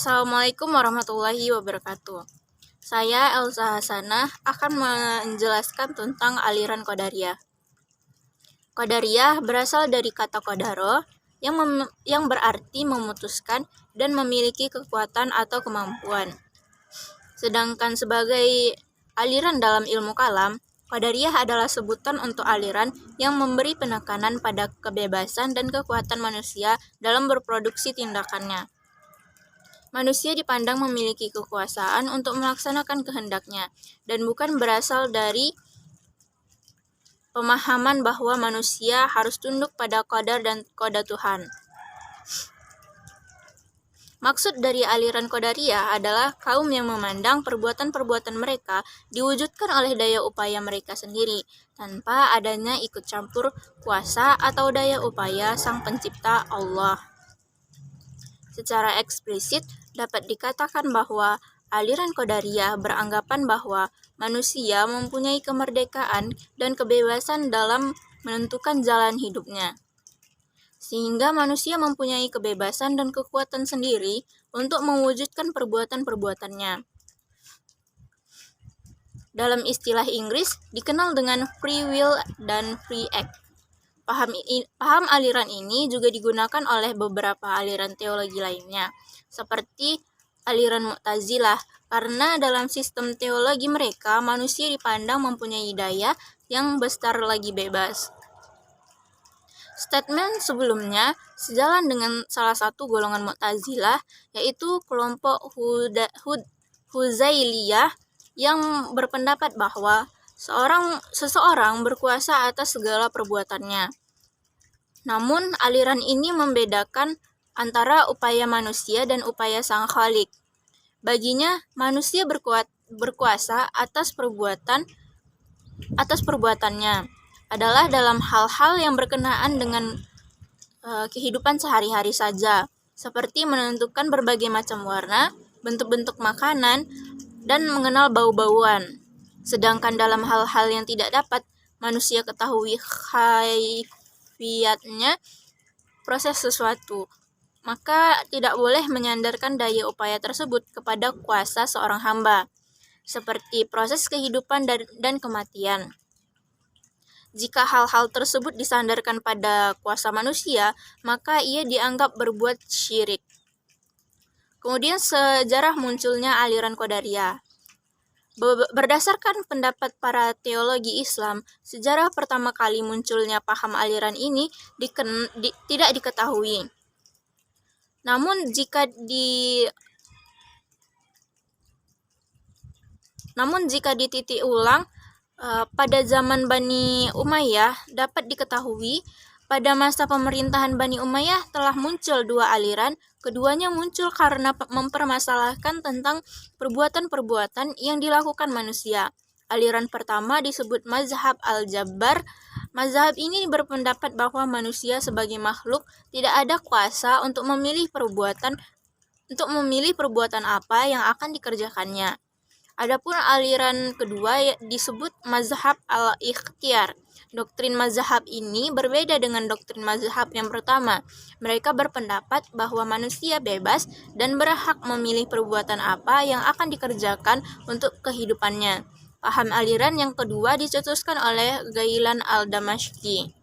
Assalamualaikum warahmatullahi wabarakatuh. Saya Elsa Hasanah akan menjelaskan tentang aliran Qadariyah. Qadariyah berasal dari kata qadaro yang berarti memutuskan dan memiliki kekuatan atau kemampuan. Sedangkan sebagai aliran dalam ilmu kalam, Qadariyah adalah sebutan untuk aliran yang memberi penekanan pada kebebasan dan kekuatan manusia dalam berproduksi tindakannya. Manusia dipandang memiliki kekuasaan untuk melaksanakan kehendaknya, dan bukan berasal dari pemahaman bahwa manusia harus tunduk pada qadar dan qada Tuhan. Maksud dari aliran Qadariyah adalah kaum yang memandang perbuatan-perbuatan mereka diwujudkan oleh daya upaya mereka sendiri, tanpa adanya ikut campur kuasa atau daya upaya Sang Pencipta Allah. Secara eksplisit, dapat dikatakan bahwa aliran Qadariyah beranggapan bahwa manusia mempunyai kemerdekaan dan kebebasan dalam menentukan jalan hidupnya, sehingga manusia mempunyai kebebasan dan kekuatan sendiri untuk mewujudkan perbuatan-perbuatannya. Dalam istilah Inggris dikenal dengan free will dan free act. Paham aliran ini juga digunakan oleh beberapa aliran teologi lainnya, seperti aliran Mu'tazilah, karena dalam sistem teologi mereka, manusia dipandang mempunyai daya yang besar lagi bebas. Statement sebelumnya sejalan dengan salah satu golongan Mu'tazilah, yaitu kelompok Huzailiyah yang berpendapat bahwa seseorang berkuasa atas segala perbuatannya. Namun, aliran ini membedakan antara upaya manusia dan upaya Sang Khalik. Baginya, manusia berkuasa atas perbuatannya adalah dalam hal-hal yang berkenaan dengan kehidupan sehari-hari saja, seperti menentukan berbagai macam warna, bentuk-bentuk makanan, dan mengenal bau-bauan. Sedangkan dalam hal-hal yang tidak dapat manusia ketahui kaifiatnya proses sesuatu, maka tidak boleh menyandarkan daya upaya tersebut kepada kuasa seorang hamba, seperti proses kehidupan dan kematian. Jika hal-hal tersebut disandarkan pada kuasa manusia, maka ia dianggap berbuat syirik. Kemudian sejarah munculnya aliran Qadariyah. Berdasarkan pendapat para teologi Islam, sejarah pertama kali munculnya paham aliran ini tidak diketahui. Namun jika dititik ulang pada zaman Bani Umayyah, dapat diketahui pada masa pemerintahan Bani Umayyah telah muncul dua aliran. Keduanya muncul karena mempermasalahkan tentang perbuatan-perbuatan yang dilakukan manusia. Aliran pertama disebut Mazhab Al-Jabbar. Mazhab ini berpendapat bahwa manusia sebagai makhluk tidak ada kuasa untuk memilih perbuatan apa yang akan dikerjakannya. Adapun aliran kedua disebut Mazhab Al-Ikhtiyar. Doktrin mazhab ini berbeda dengan doktrin mazhab yang pertama. Mereka berpendapat bahwa manusia bebas dan berhak memilih perbuatan apa yang akan dikerjakan untuk kehidupannya. Paham aliran yang kedua dicetuskan oleh Ghailan al-Damashqi.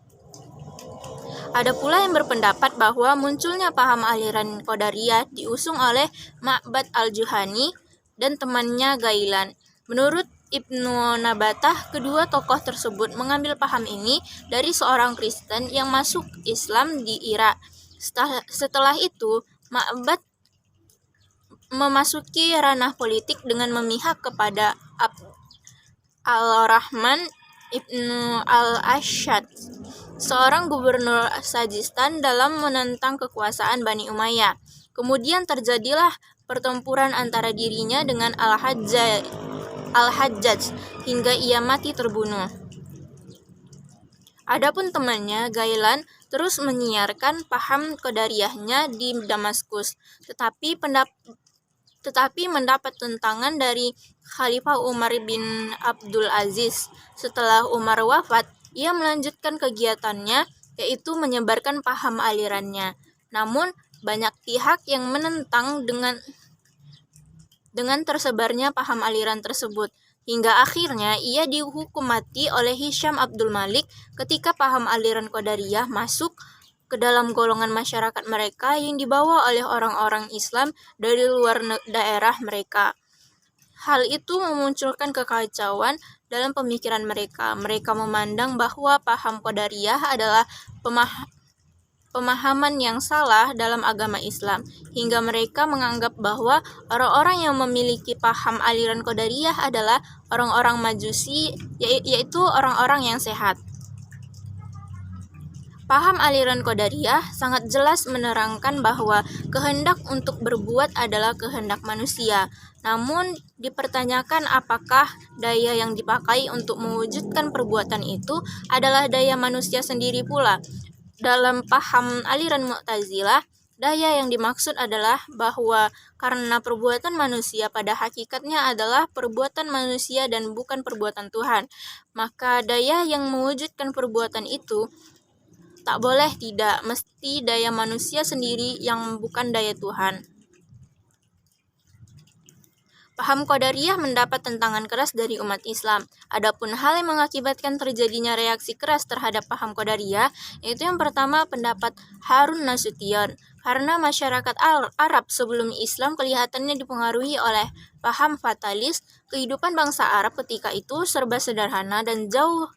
Ada pula yang berpendapat bahwa munculnya paham aliran Qadariyah diusung oleh Ma'bad al-Juhani dan temannya Ghailan. Menurut Ibnu Nabatah, kedua tokoh tersebut mengambil paham ini dari seorang Kristen yang masuk Islam di Irak. Setelah itu, Ma'bad memasuki ranah politik dengan memihak kepada Al-Rahman Ibnu Al-Ashad, seorang gubernur Sajistan dalam menentang kekuasaan Bani Umayyah. Kemudian terjadilah pertempuran antara dirinya dengan Al-Hajjaj hingga ia mati terbunuh. Adapun temannya, Ghailan, terus menyiarkan paham Qadariyahnya di Damaskus, tetapi mendapat tentangan dari Khalifah Umar bin Abdul Aziz. Setelah Umar wafat, ia melanjutkan kegiatannya, yaitu menyebarkan paham alirannya. Namun, banyak pihak yang menentang dengan tersebarnya paham aliran tersebut. Hingga akhirnya ia dihukum mati oleh Hisham Abdul Malik ketika paham aliran Qadariyah masuk ke dalam golongan masyarakat mereka yang dibawa oleh orang-orang Islam dari luar daerah mereka. Hal itu memunculkan kekacauan dalam pemikiran mereka. Mereka memandang bahwa paham Qadariyah adalah pemahaman yang salah dalam agama Islam, hingga mereka menganggap bahwa orang-orang yang memiliki paham aliran Qadariyah adalah orang-orang Majusi, yaitu orang-orang yang sehat. Paham aliran Qadariyah sangat jelas menerangkan bahwa kehendak untuk berbuat adalah kehendak manusia. Namun dipertanyakan apakah daya yang dipakai untuk mewujudkan perbuatan itu adalah daya manusia sendiri pula. Dalam paham aliran Mu'tazilah, daya yang dimaksud adalah bahwa karena perbuatan manusia pada hakikatnya adalah perbuatan manusia dan bukan perbuatan Tuhan, maka daya yang mewujudkan perbuatan itu tak boleh tidak mesti daya manusia sendiri yang bukan daya Tuhan. Paham Qadariyah mendapat tentangan keras dari umat Islam. Adapun hal yang mengakibatkan terjadinya reaksi keras terhadap paham Qadariyah, yaitu yang pertama pendapat Harun Nasution. Karena masyarakat Arab sebelum Islam kelihatannya dipengaruhi oleh paham fatalis, kehidupan bangsa Arab ketika itu serba sederhana dan jauh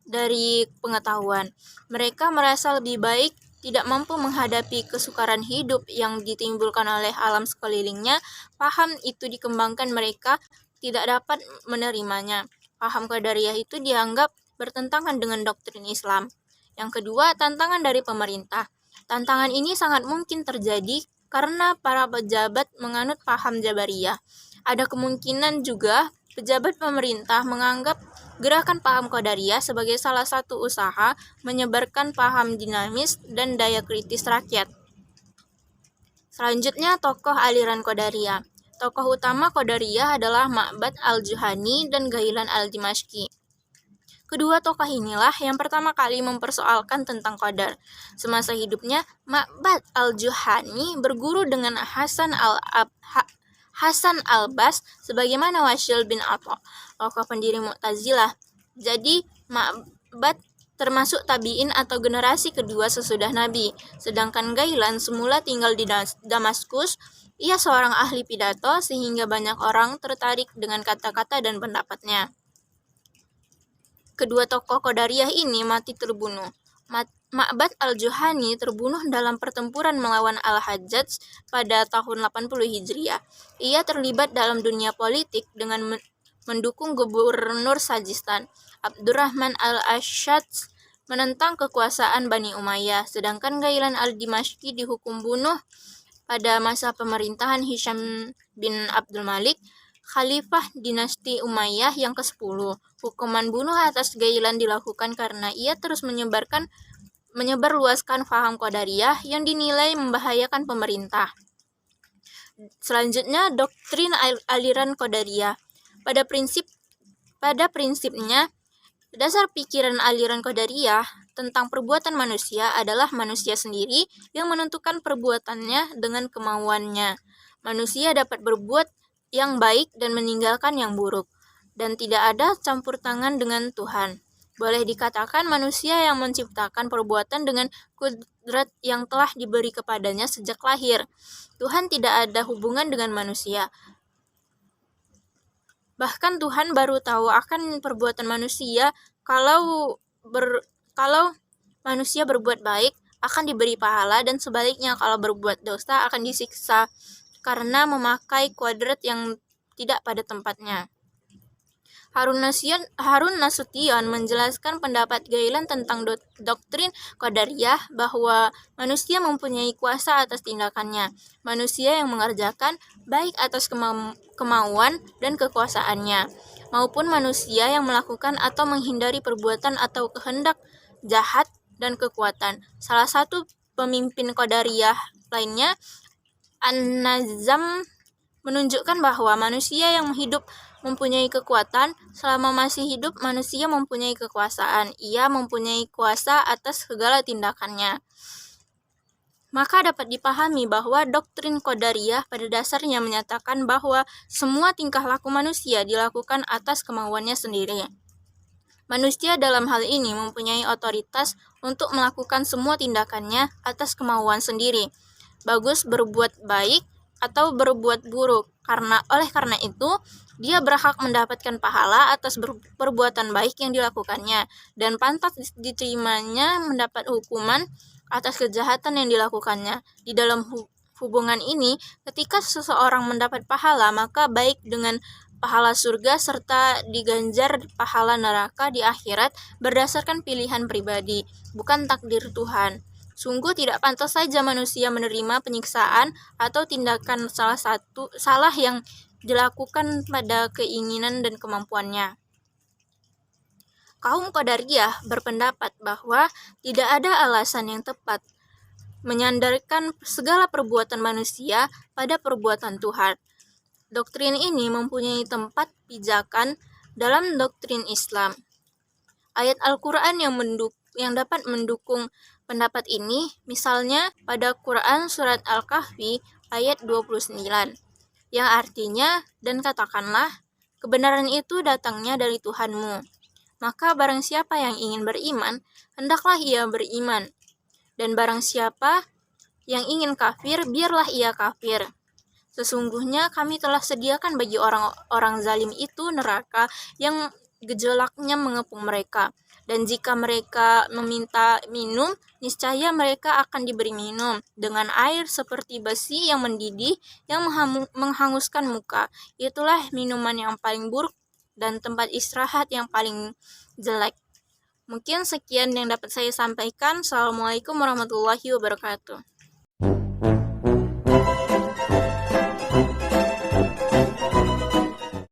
dari pengetahuan. Mereka merasa lebih baik tidak mampu menghadapi kesukaran hidup yang ditimbulkan oleh alam sekelilingnya. Paham itu dikembangkan, mereka tidak dapat menerimanya. Paham Qadariyah itu dianggap bertentangan dengan doktrin Islam. Yang kedua, tantangan dari pemerintah. Tantangan ini sangat mungkin terjadi karena para pejabat menganut paham Jabariyah. Ada kemungkinan juga pejabat pemerintah menganggap gerakan paham Qadariyah sebagai salah satu usaha menyebarkan paham dinamis dan daya kritis rakyat. Selanjutnya, tokoh aliran Qadariyah. Tokoh utama Qadariyah adalah Ma'bad al-Juhani dan Ghailan al-Dimashqi. Kedua tokoh inilah yang pertama kali mempersoalkan tentang qadar. Semasa hidupnya, Ma'bad al-Juhani berguru dengan Hasan al-Bas sebagaimana Wasyil bin Atha, tokoh pendiri Mu'tazilah. Jadi Ma'bad termasuk tabi'in atau generasi kedua sesudah Nabi. Sedangkan Ghailan semula tinggal di Damaskus. Ia seorang ahli pidato sehingga banyak orang tertarik dengan kata-kata dan pendapatnya. Kedua tokoh Qadariyah ini mati terbunuh. Ma'bad al-Juhani terbunuh dalam pertempuran melawan Al-Hajjaj pada tahun 80 Hijriah. Ia terlibat dalam dunia politik dengan mendukung Gubernur Sajistan, Abdurrahman al-Ashaj, menentang kekuasaan Bani Umayyah. Sedangkan Ghailan al-Dimashqi dihukum bunuh pada masa pemerintahan Hisham bin Abdul Malik, Khalifah dinasti Umayyah yang ke-10. Hukuman bunuh atas Ghailan dilakukan karena ia terus menyebarluaskan paham Qadariyah yang dinilai membahayakan pemerintah. Selanjutnya, doktrin aliran Qadariyah. Pada prinsipnya, dasar pikiran aliran Qadariyah tentang perbuatan manusia adalah manusia sendiri yang menentukan perbuatannya dengan kemauannya. Manusia dapat berbuat yang baik dan meninggalkan yang buruk, dan tidak ada campur tangan dengan Tuhan. Boleh dikatakan manusia yang menciptakan perbuatan dengan kudrat yang telah diberi kepadanya sejak lahir. Tuhan tidak ada hubungan dengan manusia. Bahkan Tuhan baru tahu akan perbuatan manusia. Kalau manusia berbuat baik akan diberi pahala, dan sebaliknya kalau berbuat dosa akan disiksa karena memakai kuadrat yang tidak pada tempatnya. Harun Nasution menjelaskan pendapat Ghailan tentang doktrin Qadariyah bahwa manusia mempunyai kuasa atas tindakannya. Manusia yang mengerjakan baik atas kemauan dan kekuasaannya, maupun manusia yang melakukan atau menghindari perbuatan atau kehendak jahat dan kekuatan. Salah satu pemimpin Qadariyah lainnya, An-Nazam, menunjukkan bahwa manusia yang hidup mempunyai kekuatan. Selama masih hidup, manusia mempunyai kekuasaan. Ia mempunyai kuasa atas segala tindakannya. Maka dapat dipahami bahwa doktrin Qadariyah pada dasarnya menyatakan bahwa semua tingkah laku manusia dilakukan atas kemauannya sendiri. Manusia dalam hal ini mempunyai otoritas untuk melakukan semua tindakannya atas kemauan sendiri, bagus berbuat baik atau berbuat buruk. Oleh karena itu, dia berhak mendapatkan pahala atas perbuatan baik yang dilakukannya, dan pantas diterimanya mendapat hukuman atas kejahatan yang dilakukannya. Di dalam hubungan ini, ketika seseorang mendapat pahala, maka baik dengan pahala surga serta diganjar pahala neraka di akhirat berdasarkan pilihan pribadi, bukan takdir Tuhan. Sungguh tidak pantas saja manusia menerima penyiksaan atau tindakan salah yang dilakukan pada keinginan dan kemampuannya. Kaum Qadariyah berpendapat bahwa tidak ada alasan yang tepat menyandarkan segala perbuatan manusia pada perbuatan Tuhan. Doktrin ini mempunyai tempat pijakan dalam doktrin Islam. Ayat Al-Quran yang dapat mendukung pendapat ini, misalnya pada Quran Surat Al-Kahfi ayat 29, yang artinya, dan katakanlah, kebenaran itu datangnya dari Tuhanmu. Maka barang siapa yang ingin beriman, hendaklah ia beriman. Dan barang siapa yang ingin kafir, biarlah ia kafir. Sesungguhnya kami telah sediakan bagi orang-orang zalim itu neraka yang gejolaknya mengepung mereka. Dan jika mereka meminta minum, niscaya mereka akan diberi minum dengan air seperti besi yang mendidih yang menghanguskan muka. Itulah minuman yang paling buruk dan tempat istirahat yang paling jelek. Mungkin sekian yang dapat saya sampaikan. Assalamualaikum warahmatullahi wabarakatuh.